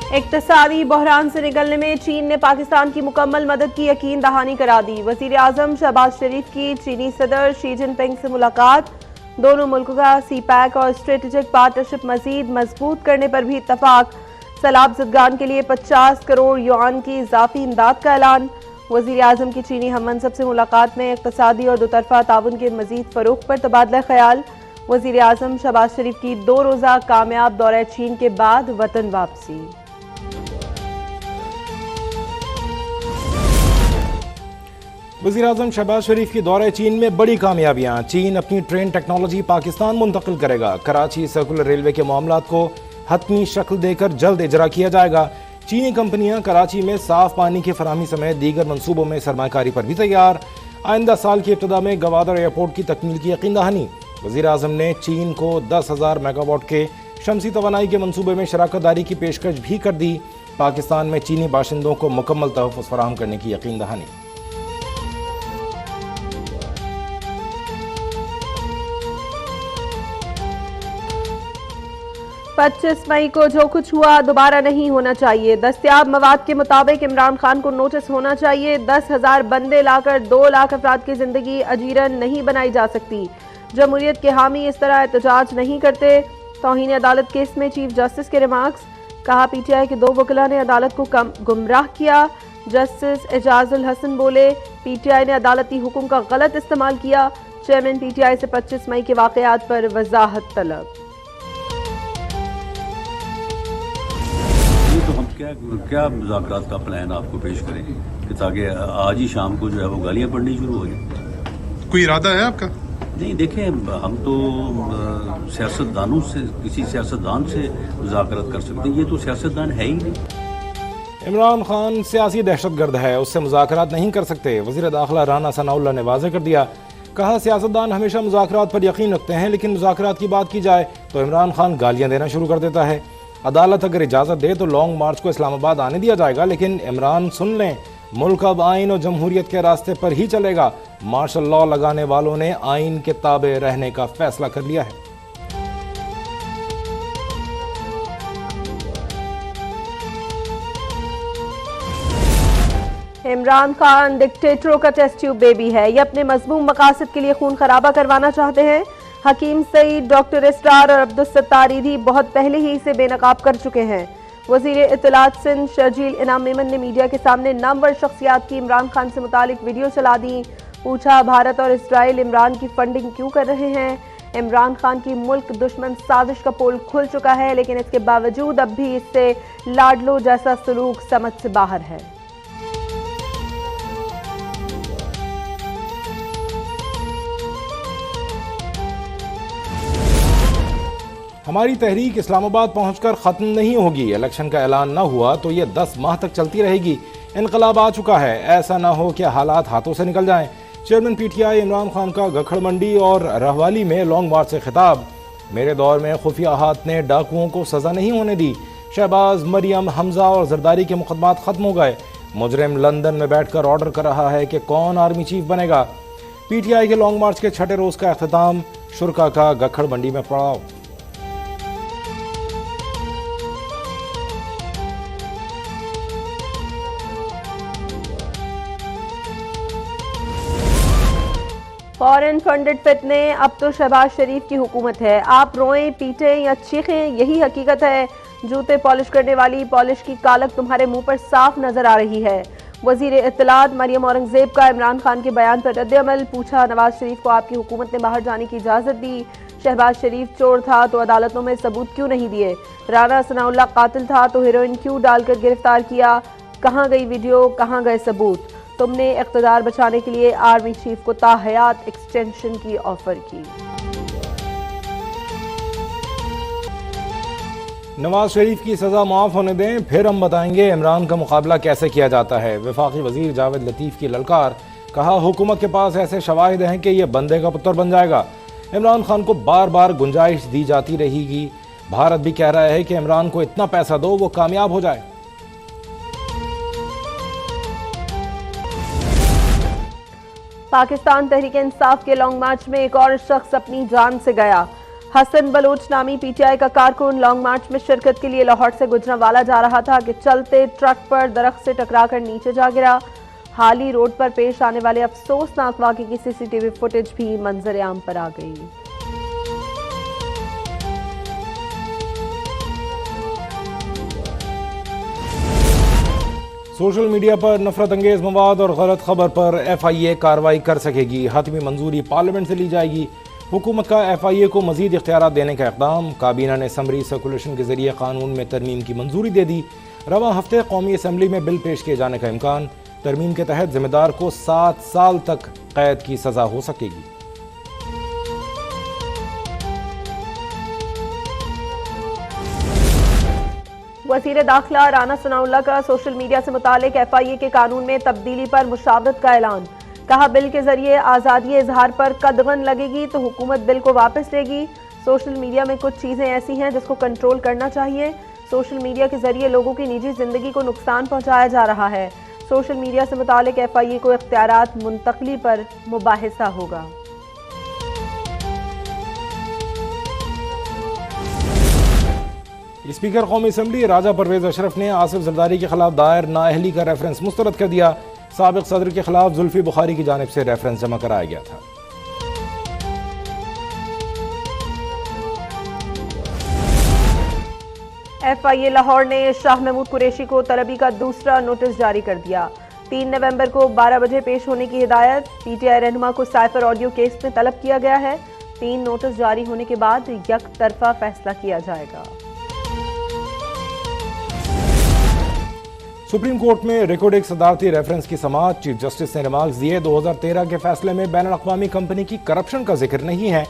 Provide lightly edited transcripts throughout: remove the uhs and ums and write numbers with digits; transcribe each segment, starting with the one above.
इक्तिसादी बहरान से निकलने में चीन ने पाकिस्तान की मुकम्मल मदद की यकीन दहानी करा दी। वजीर आजम शहबाज शरीफ की चीनी सदर शी जिनपिंग से मुलाकात, दोनों मुल्कों का CPEC और स्ट्रेटेजिक पार्टनरशिप मजीद मजबूत करने पर भी इत्तफाक। सैलाब ज़दगान के लिए 50 करोड़ युआन की इजाफी इमदाद का ऐलान। वजीर आजम की चीनी हम मनसब से मुलाकात में इक्तिसादी और दोतरफा ताउन के मजीद फरोग पर तबादला ख्याल। वजीर आजम शहबाज शरीफ की 2 रोज़ा कामयाब दौरा चीन के बाद वतन वापसी। वज़ीर आज़म शहबाज शरीफ की दौरे चीन में बड़ी कामयाबियां। चीन अपनी ट्रेन टेक्नोलॉजी पाकिस्तान मुंतकिल करेगा। कराची सर्कुलर रेलवे के मामलात को हतमी शक्ल देकर जल्द इजरा किया जाएगा। चीनी कंपनियां कराची में साफ पानी की फराहमी समेत दीगर मनसूबों में सरमाकारी पर भी तैयार। आइंदा साल की इब्तदा में गवादर एयरपोर्ट की तकमील की यकीन दहानी। वज़ीर आज़म ने चीन को 10,000 मेगावाट के शमसी तवानाई के मनसूबे में शराकत दारी की पेशकश भी कर दी। पाकिस्तान में चीनी बाशिंदों को मुकम्मल तहफ़्फ़ुज़ फराहम करने की यकीन दहानी। पच्चीस मई को जो कुछ हुआ दोबारा नहीं होना चाहिए। दस्तयाब मवाद के मुताबिक इमरान खान को नोटिस होना चाहिए। 10,000 बंदे लाकर 2 लाख अफराद की जिंदगी अजीरन नहीं बनाई जा सकती। जमहूरियत के हामी इस तरह एहतजाज नहीं करते। तौहीन अदालत केस में चीफ जस्टिस के रिमार्क्स, कहा PTI के 2 वकीला ने अदालत को गुमराह किया। जस्टिस एजाजुल हसन बोले PTI ने अदालती हुक्म का गलत इस्तेमाल किया। चेयरमैन PTI से 25 मई के वाकयात पर वजाहत तलब। तो हम क्या मुज़ाकरात का प्लान आपको पेश करें कि ताकि आज ही शाम को जो है वो गालियाँ पड़नी शुरू हो जाए? कोई इरादा है आपका? नहीं, देखें, हम तो सियासतदानों से, किसी सियासतदान से मुज़ाकरात कर सकते हैं। ये तो सियासतदान है ही नहीं। इमरान खान सियासी दहशतगर्द है, उससे मुज़ाकरात नहीं कर सकते। वज़ीर दाखिला राना सनाउल्लाह ने वाज़ेह कर दिया। कहा सियासतदान हमेशा मुज़ाकरात पर यकीन रखते हैं, लेकिन मुज़ाकरात की बात की जाए तो इमरान खान गालियाँ देना शुरू कर देता है। अदालत अगर इजाज़त दे तो लॉन्ग मार्च को इस्लामाबाद आने दिया जाएगा, लेकिन इमरान सुन लें, मुल्क अब आइन और जमहूरियत के रास्ते पर ही चलेगा। मार्शल लॉ लगाने वालों ने आइन के ताबे रहने का फैसला कर लिया है। इमरान खान डिक्टेटरों का टेस्ट ट्यूब बेबी है। ये अपने मजमूम मकासद के लिए खून खराबा करवाना चाहते हैं। हकीम सईद, डॉक्टर इसरार और अब्दुल सत्तार ईदी बहुत पहले ही इसे बेनकाब कर चुके हैं। वजीर इत्तलात सिंध शर्जील इनाम मेमन ने मीडिया के सामने नामवर शख्सियात की इमरान खान से मुतालिक वीडियो चला दी। पूछा, भारत और इसराइल इमरान की फंडिंग क्यों कर रहे हैं? इमरान खान की मुल्क दुश्मन साजिश का पोल खुल चुका है, लेकिन इसके बावजूद अब भी इससे लाडलो जैसा सलूक समझ से बाहर है। हमारी तहरीक इस्लामाबाद पहुंचकर ख़त्म नहीं होगी। इलेक्शन का ऐलान न हुआ तो ये 10 माह तक चलती रहेगी। इनकलाब आ चुका है, ऐसा ना हो कि हालात हाथों से निकल जाएं। चेयरमैन PTI इमरान खान का गखड़ मंडी और रहवाली में लॉन्ग मार्च से खिताब। मेरे दौर में खुफिया हाथ ने डाकुओं को सज़ा नहीं होने दी। शहबाज, मरियम, हमजा और जरदारी के मुकदमात ख़त्म हो गए। मुजरिम लंदन में बैठकर ऑर्डर कर रहा है कि कौन आर्मी चीफ बनेगा। PTI के लॉन्ग मार्च के 6ठे रोज़ का अख्ताम, शुरका का गखड़ मंडी में पड़ाव। फॉरेन फंडेड फितने, अब तो शहबाज शरीफ की हुकूमत है। आप रोएं, पीटें या चीखें, यही हकीकत है। जूते पॉलिश करने वाली पॉलिश की कालक तुम्हारे मुंह पर साफ नजर आ रही है। वजीर इत्तलात मरियम औरंगजेब का इमरान खान के बयान पर रद्द-ए-अमल। पूछा, नवाज शरीफ को आपकी हुकूमत ने बाहर जाने की इजाजत दी? शहबाज शरीफ चोर था तो अदालतों में सबूत क्यों नहीं दिए? राना सनाउल्लाह कातिल था तो हेरोइन क्यों डालकर गिरफ्तार किया? कहाँ गई वीडियो, कहाँ गए सबूत? तुमने इख्तिदार बचाने के लिए आर्मी चीफ को ताहयात एक्सटेंशन की ऑफर की। नवाज शरीफ की सज़ा माफ़ होने दें, फिर हम बताएंगे इमरान का मुकाबला कैसे किया जाता है। वफाकी वजीर जावेद लतीफ़ की ललकार। कहा, हुकूमत के पास ऐसे शवाहिद हैं कि यह बंदे का पुत्र बन जाएगा। इमरान खान को बार बार गुंजाइश दी जाती रहेगी। भारत भी कह रहा है कि इमरान को इतना पैसा दो वो कामयाब हो जाए। पाकिस्तान तहरीक इंसाफ के लॉन्ग मार्च में एक और शख्स अपनी जान से गया। हसन बलोच नामी पीटीआई का कारकुन लॉन्ग मार्च में शिरकत के लिए लाहौर से गुजरांवाला जा रहा था कि चलते ट्रक पर दरख्त से टकराकर नीचे जा गिरा। हाली रोड पर पेश आने वाले अफसोसनाक वाक़े की सीसीटीवी फुटेज भी मंजर आम पर आ गई। सोशल मीडिया पर नफरत अंगेज मवाद और गलत खबर पर FIA कार्रवाई कर सकेगी। हतमी मंजूरी पार्लियामेंट से ली जाएगी। हुकूमत का FIA को मजीद इख्तियारात देने का इक़दाम। काबीना ने समरी सर्कुलेशन के जरिए कानून में तरमीम की मंजूरी दे दी। रवां हफ्ते कौमी असम्बली में बिल पेश किए जाने का इम्कान। तरमीम के तहत जिम्मेदार को 7 साल तक कैद की सजा हो सकेगी। वज़ीर दाखिला राना सनाउल्लाह का सोशल मीडिया से मुतालिक FIA के कानून में तब्दीली पर मुशावरत का ऐलान। कहा, बिल के जरिए आज़ादी इजहार पर कदगन लगेगी तो हुकूमत बिल को वापस लेगी। सोशल मीडिया में कुछ चीज़ें ऐसी हैं जिसको कंट्रोल करना चाहिए। सोशल मीडिया के जरिए लोगों की निजी जिंदगी को नुकसान पहुंचाया जा रहा है। सोशल मीडिया से मुतालिक FIA को इख्तियारात मुंतकली पर मुबाहिसा होगा। स्पीकर कौमी असम्बली राजा परवेज अशरफ ने आसिफ जरदारी के खिलाफ दायर नाअहली का रेफरेंस मुस्तरद कर दिया। साबिक सदर के खिलाफ जुल्फी बुखारी की जानिब से रेफरेंस जमा कराया गया था। FIA लाहौर ने शाह महमूद कुरैशी को तलबी का दूसरा नोटिस जारी कर दिया। 3 नवंबर को 12 बजे पेश होने की हिदायत। PTI रहनुमा को साइफर ऑडियो केस में तलब किया गया है। 3 नोटिस जारी होने के बाद यक तरफा फैसला किया जाएगा। सुप्रीम कोर्ट में रिकॉर्ड एक सदारती रेफरेंस की समाअत। चीफ जस्टिस ने रिमार्क्स दिए, 2013 के फैसले में बैनुल अक़वामी कंपनी की करप्शन का जिक्र नहीं है।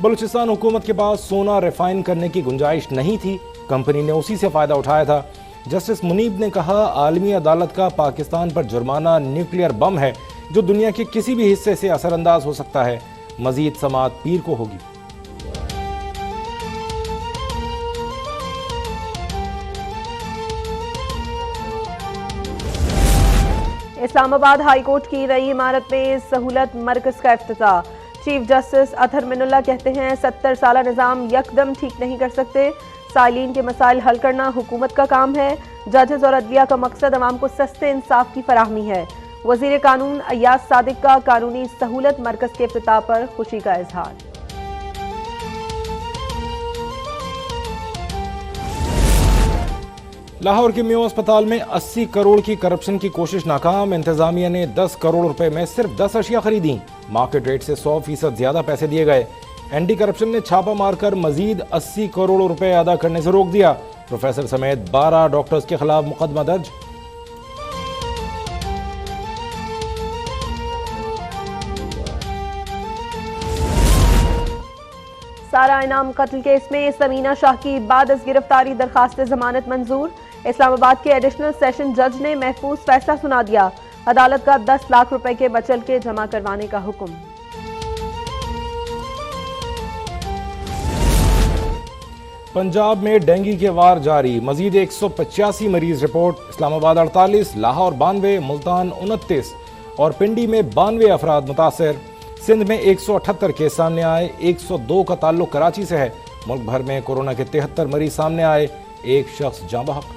बलूचिस्तान हुकूमत के पास सोना रिफाइन करने की गुंजाइश नहीं थी, कंपनी ने उसी से फायदा उठाया था। जस्टिस मुनीब ने कहा, आलमी अदालत का पाकिस्तान पर जुर्माना न्यूक्लियर बम है जो दुनिया के किसी भी हिस्से से असरअंदाज हो सकता है। मजीद समाअत पीर को होगी। इस्लामाबाद हाई कोर्ट की नई इमारत में सहूलत मरकज का इफ्तिताह। चीफ जस्टिस अतहर मिनुल्लाह कहते हैं, 70 साला निज़ाम यकदम ठीक नहीं कर सकते। साइलिन के मसाइल हल करना हुकूमत का काम है। जजेस और अदलिया का मकसद अवाम को सस्ते इंसाफ की फराहमी है। वजीर कानून अय्याज सादिक का कानूनी सहूलत मरकज के इफ्तिताह पर खुशी का इजहार। लाहौर के मेयो अस्पताल में 80 करोड़ की करप्शन की कोशिश नाकाम। इंतजामिया ने 10 करोड़ रुपए में सिर्फ 10 अशिया खरीदी। मार्केट रेट से 100% ज्यादा पैसे दिए गए। एंटी करप्शन ने छापा मारकर मजीद 80 करोड़ रुपए अदा करने से रोक दिया। प्रोफेसर समेत 12 डॉक्टर्स के खिलाफ मुकदमा दर्ज। सारा इनाम कत्ल केस में समीना शाह की बादस गिरफ्तारी दरखास्त जमानत मंजूर। इस्लामाबाद के एडिशनल सेशन जज ने महफूज फैसला सुना दिया। अदालत का 10 लाख रुपए के बचल के जमा करवाने का हुक्म। पंजाब में डेंगू के वार जारी, मजीद 185 मरीज रिपोर्ट। इस्लामाबाद 48, लाहौर 92, मुल्तान 29 और पिंडी में 92 अफराद मुतासर। सिंध में 178 केस सामने आए, 102 का ताल्लुक कराची से है। मुल्क भर में कोरोना के 73 मरीज सामने आए, एक शख्स जाँ बहक।